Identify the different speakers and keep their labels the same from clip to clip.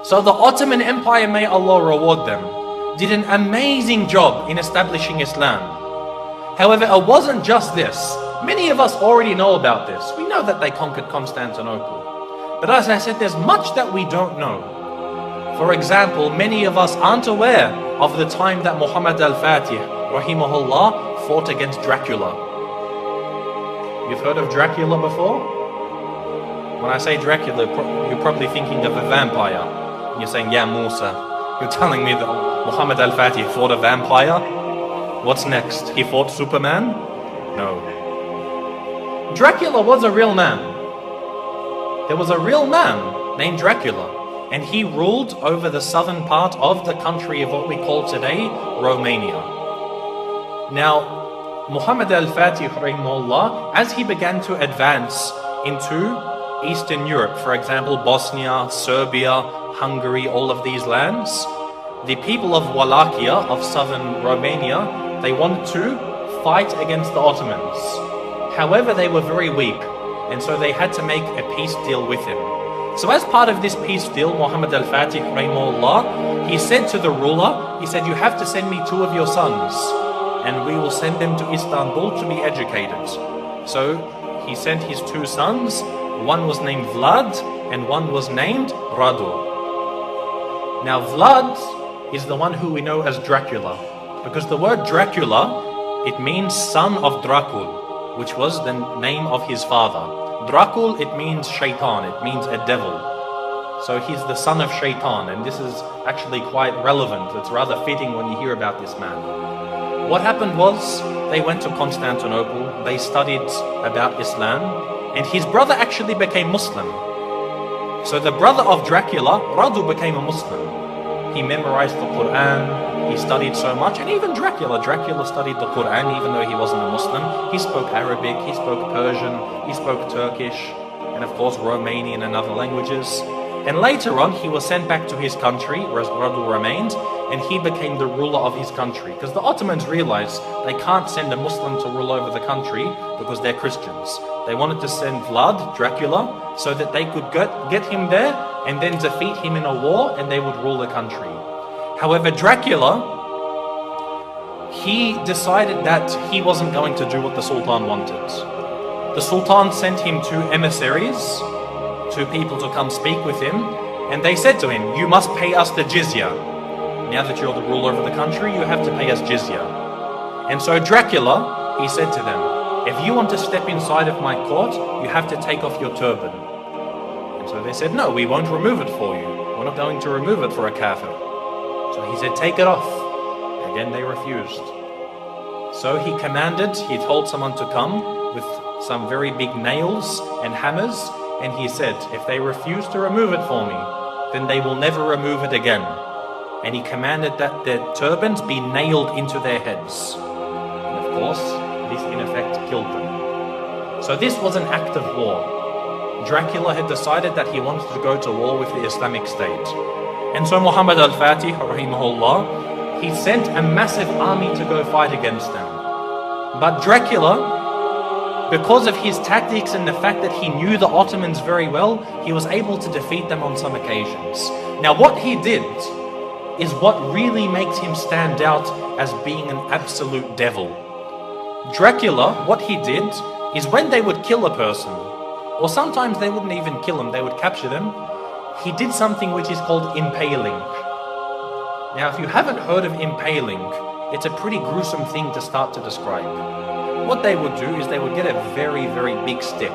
Speaker 1: So the Ottoman Empire, may Allah reward them, did an amazing job in establishing Islam. However, it wasn't just this. Many of us already know about this. We know that they conquered Constantinople. But as I said, there's much that we don't know. For example, many of us aren't aware of the time that Muhammad al-Fatih, rahimahullah, fought against Dracula. You've heard of Dracula before? When I say Dracula, you're probably thinking of a vampire. You're saying, yeah, Musa. You're telling me that Muhammad al-Fatih fought a vampire? What's next? He fought Superman? No. Dracula was a real man. There was a real man named Dracula, and he ruled over the southern part of the country of what we call today Romania. Now, Muhammad al-Fatih, rahimahullah, as he began to advance into Eastern Europe, for example, Bosnia, Serbia, Hungary, all of these lands, the people of Wallachia, of southern Romania, they wanted to fight against the Ottomans. However, they were very weak, and so they had to make a peace deal with him. So as part of this peace deal, Muhammad al-Fatih, rahimahullah, he said to the ruler, he said, you have to send me 2 of your sons, and we will send them to Istanbul to be educated. So he sent his 2 sons. One was named Vlad, and one was named Radu. Now Vlad is the one who we know as Dracula, because the word Dracula, it means son of Dracul, which was the name of his father. Dracul, it means shaitan, it means a devil. So he's the son of shaitan, and this is actually quite relevant. It's rather fitting when you hear about this man. What happened was, they went to Constantinople, they studied about Islam, and his brother actually became Muslim. So the brother of Dracula, Radu, became a Muslim. He memorized the Quran, he studied so much, and even Dracula studied the Quran even though he wasn't a Muslim. He spoke Arabic, he spoke Persian, he spoke Turkish, and of course Romanian and other languages. And later on he was sent back to his country, where Radu remained, and he became the ruler of his country. Because the Ottomans realized they can't send a Muslim to rule over the country because they're Christians. They wanted to send Vlad, Dracula, so that they could get him there and then defeat him in a war, and they would rule the country. However, Dracula, he decided that he wasn't going to do what the Sultan wanted. The Sultan sent him 2 emissaries, 2 people to come speak with him, and they said to him, you must pay us the jizya. Now that you're the ruler of the country, you have to pay us jizya. And so Dracula, he said to them, if you want to step inside of my court, you have to take off your turban. And so they said, no, we won't remove it for you. We're not going to remove it for a kafir. So he said, take it off. Again, they refused. So he commanded, he told someone to come with some very big nails and hammers, and he said, if they refuse to remove it for me, then they will never remove it again. And he commanded that their turbans be nailed into their heads. And of course, this in effect killed them. So this was an act of war. Dracula had decided that he wanted to go to war with the Islamic State. And so Muhammad al-Fatih, rahimahullah, he sent a massive army to go fight against them. But Dracula, because of his tactics and the fact that he knew the Ottomans very well, he was able to defeat them on some occasions. Now what he did is what really makes him stand out as being an absolute devil. Dracula, what he did is when they would kill a person, or sometimes they wouldn't even kill them, they would capture them, he did something which is called impaling. Now if you haven't heard of impaling, it's a pretty gruesome thing to start to describe. What they would do is they would get a very, very big stick.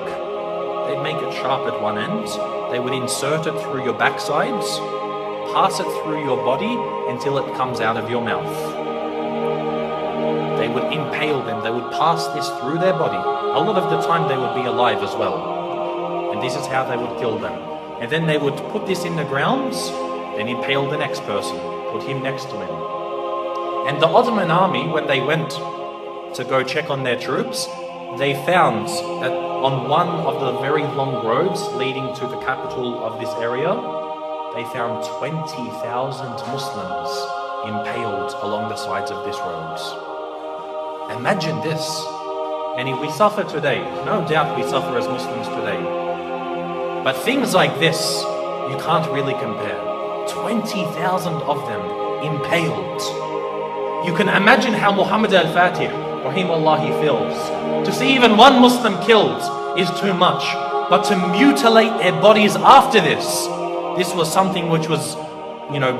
Speaker 1: They'd make it sharp at one end, they would insert it through your backsides, pass it through your body until it comes out of your mouth. They would impale them, they would pass this through their body. A lot of the time they would be alive as well. And this is how they would kill them. And then they would put this in the ground, then impale the next person, put him next to him. And the Ottoman army, when they went to go check on their troops, they found that on one of the very long roads leading to the capital of this area, they found 20,000 Muslims impaled along the sides of this road. Imagine this. And we suffer today. No doubt we suffer as Muslims today. But things like this, you can't really compare. 20,000 of them impaled. You can imagine how Muhammad al-Fatih, rahimahullahi, feels. To see even one Muslim killed is too much, but to mutilate their bodies after this was something which was,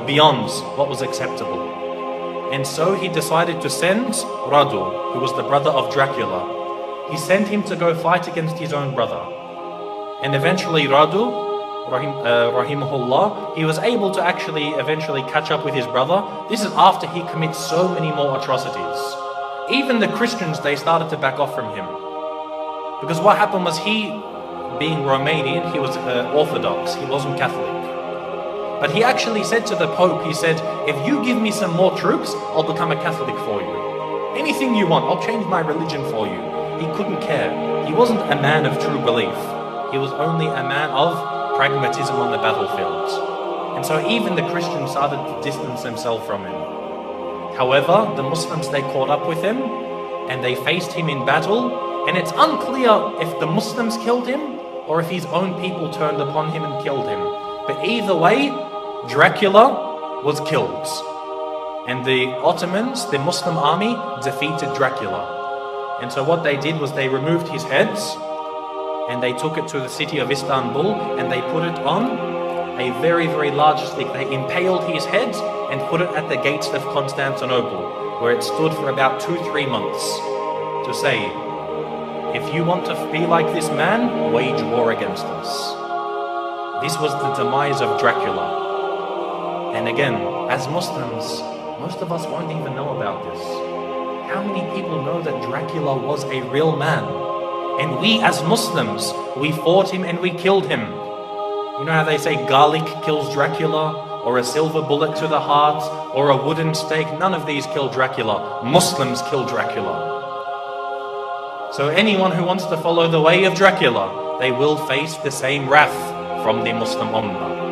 Speaker 1: beyond what was acceptable. And so he decided to send Radu, who was the brother of Dracula. He sent him to go fight against his own brother. And eventually Radu, rahimahullah, he was able to actually eventually catch up with his brother. This is after he commits so many more atrocities. Even the Christians, they started to back off from him. Because what happened was, he, being Romanian, he was Orthodox, he wasn't Catholic. But he actually said to the Pope, he said, if you give me some more troops, I'll become a Catholic for you. Anything you want, I'll change my religion for you. He couldn't care. He wasn't a man of true belief. He was only a man of pragmatism on the battlefield. And so even the Christians started to distance themselves from him. However, the Muslims, they caught up with him and they faced him in battle. And it's unclear if the Muslims killed him or if his own people turned upon him and killed him. But either way, Dracula was killed. And the Ottomans, the Muslim army, defeated Dracula. And so what they did was they removed his heads and they took it to the city of Istanbul and they put it on a very, very large stick. They impaled his head and put it at the gates of Constantinople, where it stood for about 2-3 months, to say, if you want to be like this man, wage war against us. This was the demise of Dracula. And again, as Muslims, most of us won't even know about this. How many people know that Dracula was a real man? And we as Muslims, we fought him and we killed him. You know how they say garlic kills Dracula, or a silver bullet to the heart, or a wooden stake? None of these kill Dracula. Muslims kill Dracula. So anyone who wants to follow the way of Dracula, they will face the same wrath from the Muslim Ummah.